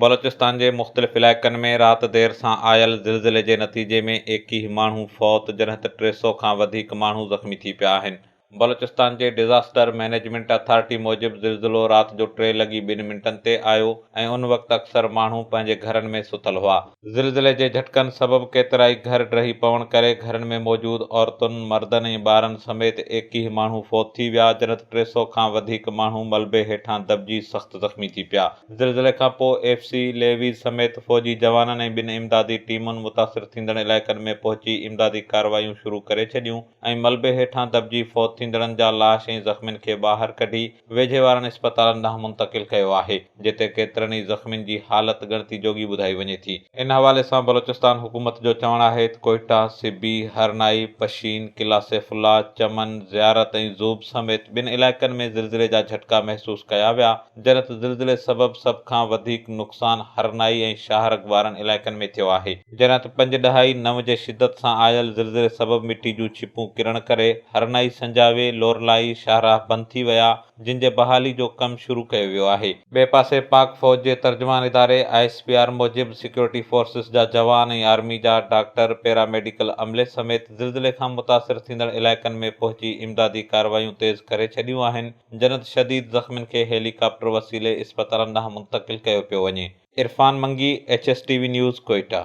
बलूचिस्तान के मुख्तलिफ इलाइक़न में रात देर सां आयल ज़िलज़िले के नतीजे में 21 माण्हू फौत जॾहिं त 300 खां वधीक माण्हू ज़ख़्मी थी पिया आहिनि। बलूचिस्तान के डिज़ास्टर मैनेजमेंट अथॉरिटी मूजिब ज़िलज़िलो रात जो 3:02 मिंटनि ते आयो ऐं उन वक़्तु अक्सर माण्हू पंहिंजे घरनि में सुतल हुआ। ज़िलज़िले जे झटकनि सबबि केतिराई घर ढही पवण करे घरनि में मौजूद औरतुनि, मर्दनि ऐं ॿारनि समेत 21 माण्हू फौत थी विया जॾहिं त 300 खां वधीक माण्हू मलबे हेठां दॿिजी सख़्त ज़ख़्मी थी पिया। ज़िलज़िले खां पोइ FC लेवी समेत फ़ौजी जवाननि ऐं ॿिनि इमदादी टीमुनि मुतासिर थींदड़ इलाइक़नि में पहुची इमदादी कार्रवायूं शुरू करे छॾियूं ऐं मलबे हेठां दॿिजी फौत थींदड़नि जा लाश ऐं ज़ख़्मियुनि खे ॿाहिरि कढी वेझे वारनि इस्पतालनि ॾांहुं मुंतक़िल कयो आहे, जिते केतिरनि ई ज़ख़्मियुनि जी हालत ॻणती जोगी ॿुधाई वञे थी। इन हवाले सां बलूचिस्तान हुकूमत जो चवणु आहे त कोइटा, सिबी, हरनाई, पशीन, किला सैफुल्ला, चमन, ज़ियारत ऐं ज़ूब समेत ॿिनि इलाइक़नि में ज़िलज़िले जा झटका महसूस कया विया जॾहिं त ज़िलज़िले सबबि सभ खां वधीक नुक़सान हरनाई ऐं शाहरग वारनि इलाइक़नि में थियो आहे, जॾहिं त 5.9 जे शिदत सां आयल ज़िलज़िले सबबि मिटी जूं छिपूं किरण करे हरनाई, संजावे, लोरलाई शाहराह बंदि थी विया, जिन जे बहाली जो कमु शुरू कयो वियो आहे। ॿिए पासे पाक फ़ौज जे तर्जुमान इदारे ISPR मूजिब सिक्योरिटी फोर्सिस जा जवान ऐं आर्मी जा डॉक्टर, पैरामेडिकल अमले समेत ज़िलज़िले खां मुतासिर थींदड़ इलाइक़नि में पहुची इमदादी कार्रवायूं तेज़ करे छॾियूं आहिनि, जॾहिं त शदीद ज़ख़्मियुनि खे हेलीकॉप्टर वसीले इस्पतालनि ॾांहुं मुंतक़िल कयो पियो वञे। इरफान मंगी, HSTV न्यूज़, कोइटा।